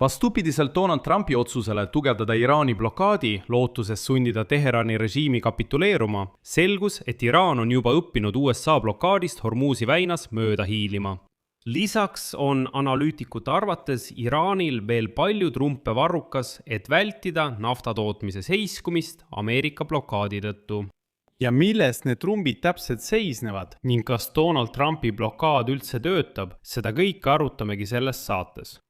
Vastupidiselt Donald Trumpi otsusele tugevdada Iraani blokaadi, lootuses sundida Teherani režiimi kapituleeruma, selgus, et Iraan on juba õppinud USA blokaadist Hormuzi väinas mööda hiilima. Lisaks on analüütikute arvates Iraanil veel palju trumpe varrukas, et vältida naftatootmise seiskumist Ameerika blokaadi tõttu. Ja milles need trumbid täpselt seisnevad? Ning kas Donald Trumpi blokaad üldse töötab, seda kõike arutamegi selles saates.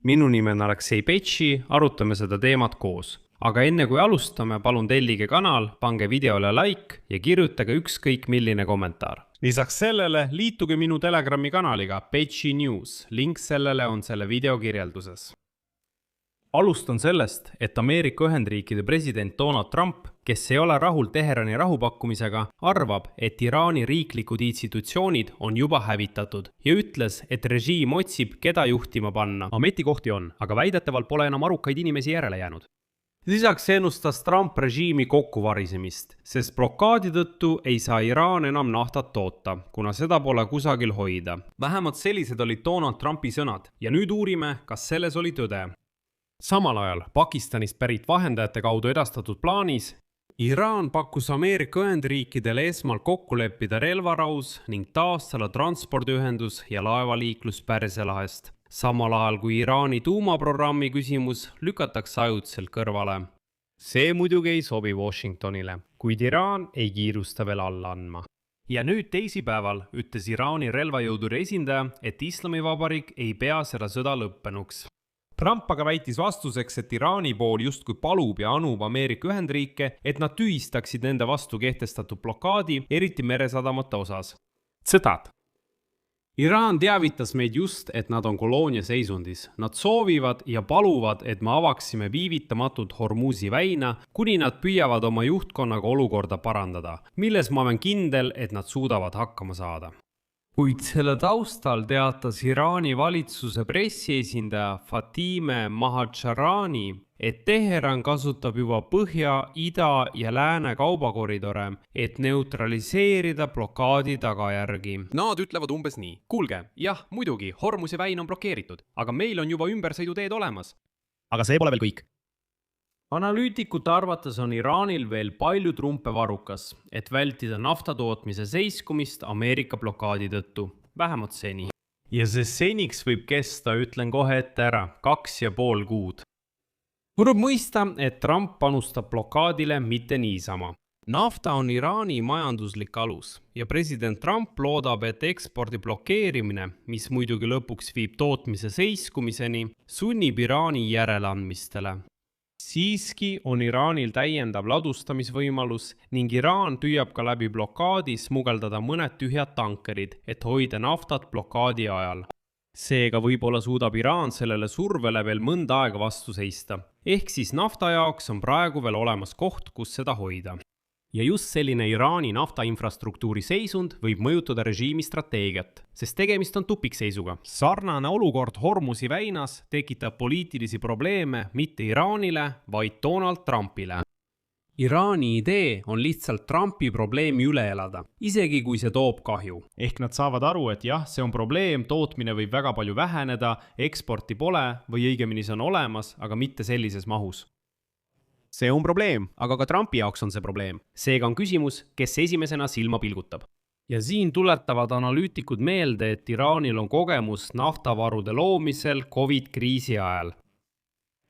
Minu nime on Aleksei Petši, arutame seda teemat koos. Aga enne kui alustame, palun tellige kanal, pange videole like ja kirjutage ükskõik milline kommentaar. Lisaks sellele liituge minu Telegrami kanaliga Petši News, link sellele on selle video kirjelduses. Alustan sellest, et Ameerika Ühendriikide president Donald Trump, kes ei ole rahul Teherani rahupakkumisega, arvab, et Iraani riiklikud institutsioonid on juba hävitatud ja ütles, et režiim otsib, keda juhtima panna. Ametikohti on, aga väidetavalt pole enam arukaid inimesi järele jäänud. Lisaks ennustas Trump režiimi kokkuvarisemist, sest blokaadi tõttu ei saa Iraan enam naftat toota, kuna seda pole kusagil hoida. Vähemalt sellised olid Donald Trumpi sõnad ja nüüd uurime, kas selles oli tõde. Samal ajal Pakistanist pärit vahendajate kaudu edastatud plaanis, Iraan pakkus Ameerika Ühendriikidele esmalt kokku leppida relvaraus ning taastada transpordiühendus ja laevaliiklus Pärsia lahest. Samal ajal kui Iraani tuumaprogrammi küsimus lükatakse ajutiselt kõrvale. See muidugi ei sobi Washingtonile, kuid Iraan ei kiirusta veel alla andma. Ja nüüd teisipäeval ütles Iraani relvajõudude esindaja, et Islamivabariik ei pea seda sõda lõppenuks. Trump aga väitis vastuseks, et Iraani pool justkui palub ja anub Ameerika Ühendriike, et nad tühistaksid nende vastu kehtestatud blokaadi, eriti meresadamate osas. Tsitaat. Iraan teavitas meid just, et nad on koloonia seisundis. Nad soovivad ja paluvad, et me avaksime viivitamatult Hormuzi väina, kuni nad püüavad oma juhtkonnaga olukorda parandada, milles ma olen kindel, et nad suudavad hakkama saada. Kuid selle taustal teatas Iraani valitsuse pressiesindaja Fatime Mahadžarani, et Teheran kasutab juba Põhja, Ida ja Lääne kaubakoridore, et neutraliseerida blokaadi tagajärgi. Nad ütlevad umbes nii. Kuulge, jah, muidugi, Hormuzi väin on blokeeritud, aga meil on juba ümbersõiduteed olemas. Aga see pole veel kõik. Analüütikute arvates on Iraanil veel palju trumpe varrukas, et vältida naftatootmise seiskumist Ameerika blokaadi tõttu, vähemalt seni. Ja see seniks võib kesta, ütlen kohe ette ära, 2,5 kuud. Tuleb mõista, et Trump panustab blokaadile mitte niisama. Nafta on Iraani majanduslik alus ja president Trump loodab, et ekspordi blokeerimine, mis muidugi lõpuks viib tootmise seiskumiseni, sunnib Iraani järeleandmistele. Siiski on Iraanil täiendav ladustamisvõimalus ning Iraan püüab ka läbi blokaadi smugeldada mõned tühjad tankerid, et hoida naftat blokaadi ajal. Seega võib-olla suudab Iraan sellele survele veel mõnda aega vastu seista. Ehk siis nafta jaoks on praegu veel olemas koht, kus seda hoida. Ja just selline Iraani naftainfrastruktuuri seisund võib mõjutada režiimi strateegiat, sest tegemist on tupikseisuga. Sarnane olukord Hormuzi väinas tekitab poliitilisi probleeme mitte Iraanile, vaid Donald Trumpile. Iraani idee on lihtsalt Trumpi probleemi üle elada, isegi kui see toob kahju. Ehk nad saavad aru, et jah, see on probleem, tootmine võib väga palju väheneda, eksporti pole või õigemini see on olemas, aga mitte sellises mahus. See on probleem, aga ka Trumpi jaoks on see probleem. Seega on küsimus, kes esimesena silma pilgutab. Ja siin tuletavad analüütikud meelde, et Iraanil on kogemus naftavarude loomisel COVID-kriisi ajal.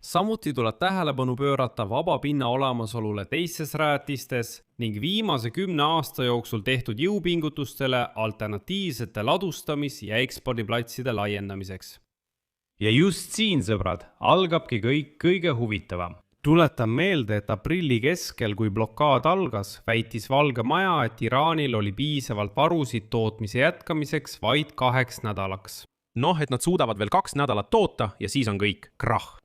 Samuti tuleb tähelepanu pöörata vaba pinna olemasolule teistes rajatistes ning viimase 10 aasta jooksul tehtud jõupingutustele alternatiivsete ladustamis- ja ekspordiplatside laiendamiseks. Ja just siin, sõbrad, algabki kõik kõige huvitavam. Tuletan meelde, et aprilli keskel, kui blokaad algas, väitis Valge Maja, et Iraanil oli piisavalt varusid tootmise jätkamiseks vaid 2 nädalaks. Et nad suudavad veel 2 nädalat toota ja siis on kõik krahh.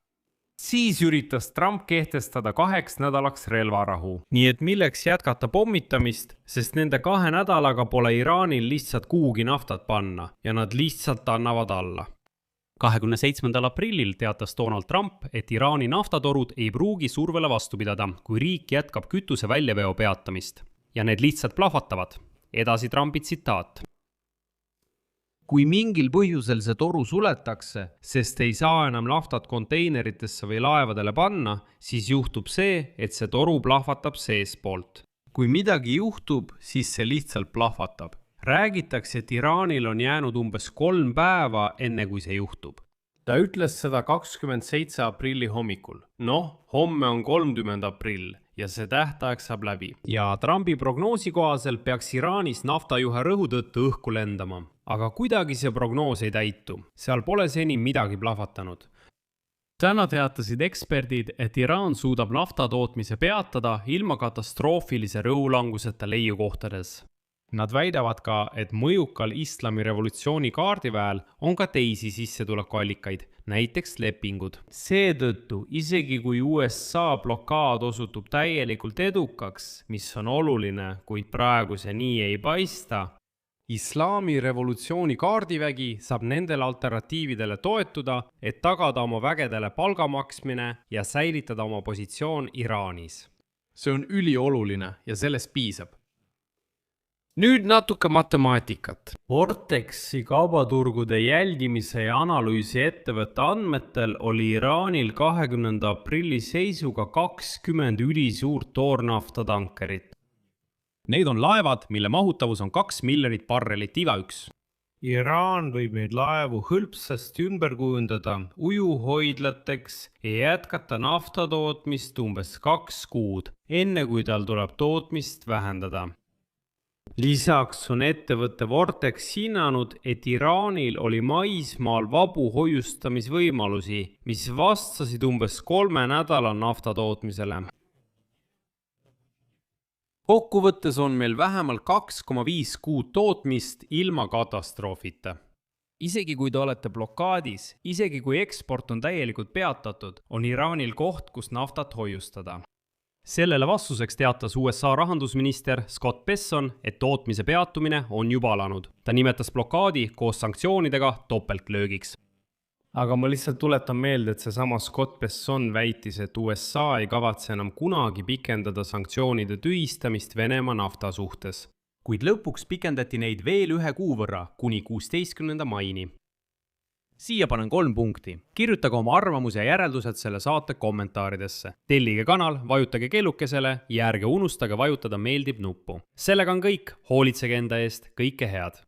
Siis üritas Trump kehtestada 2 nädalaks relvarahu. Nii et milleks jätkata pommitamist, sest nende 2 nädalaga pole Iraanil lihtsalt kuhugi naftat panna ja nad lihtsalt annavad alla. 27. aprillil teatas Donald Trump, et Iraani naftatorud ei pruugi survele vastu pidada, kui riik jätkab kütuse väljaveo peatamist. Ja need lihtsalt plahvatavad. Edasi Trumpi tsitaat. kui mingil põhjusel see toru suletakse, sest ei saa enam naftat konteineritesse või laevadele panna, siis juhtub see, et see toru plahvatab seespoolt. Kui midagi juhtub, siis see lihtsalt plahvatab. Räägitakse, et Iraanil on jäänud umbes 3 päeva, enne kui see juhtub. Ta ütles seda 27. aprilli hommikul. Homme on 30. aprill ja see tähtaeg saab läbi. Ja Trumpi prognoosi kohaselt peaks Iraanis naftajuhe rõhu tõttu õhku lendama. Aga kuidagi see prognoos ei täitu. Seal pole seni midagi plahvatanud. Täna teatasid eksperdid, et Iraan suudab naftatootmise peatada ilma katastroofilise rõhulanguseta leiukohtades. Nad väidavad ka, et mõjukal islami revolutsiooni kaardiväel on ka teisi sissetulekuallikaid, näiteks lepingud. Seetõttu, isegi kui USA blokaad osutub täielikult edukaks, mis on oluline, kuid praegu see nii ei paista, islami revolutsiooni kaardivägi saab nendele alternatiividele toetuda, et tagada oma vägedele palga maksmine ja säilitada oma positsioon Iraanis. See on ülioluline ja sellest piisab. Nüüd natuke matemaatikat. Vortexi kaubaturgude jälgimise ja analüüsi ettevõtte andmetel oli Iraanil 20. aprilli seisuga 20 ülisuurt toornaftatankerit. Need on laevad, mille mahutavus on 2 miljonit barrelit igaüks. Iraan võib neid laevu hõlpsasti ümber kujundada ujuhoidlateks ja jätkata naftatootmist umbes 2 kuud, enne kui tal tuleb tootmist vähendada. Lisaks on ettevõtte Vortex hinnanud, et Iraanil oli maismaal vabu hoiustamisvõimalusi, mis vastasid umbes 3 nädala naftatootmisele. Kokkuvõttes on meil vähemalt 2,5 kuud tootmist ilma katastroofita. Isegi kui te olete blokaadis, isegi kui eksport on täielikult peatatud, on Iraanil koht, kus naftat hoiustada. Sellele vastuseks teatas USA rahandusminister Scott Besson, et tootmise peatumine on juba alanud. Ta nimetas blokaadi koos sanktsioonidega topeltlöögiks. Aga ma lihtsalt tuletan meelde, et seesama Scott Besson väitis, et USA ei kavatse enam kunagi pikendada sanktsioonide tühistamist Venemaa nafta suhtes. Kuid lõpuks pikendati neid veel 1 kuu võrra kuni 16. maini. Siia panen 3 punkti. Kirjutage oma arvamuse ja järeldused selle saate kommentaaridesse. Tellige kanal, vajutage kellukesele ja ärge unustage vajutada meeldib nuppu. Sellega on kõik. Hoolitsege enda eest. Kõike head.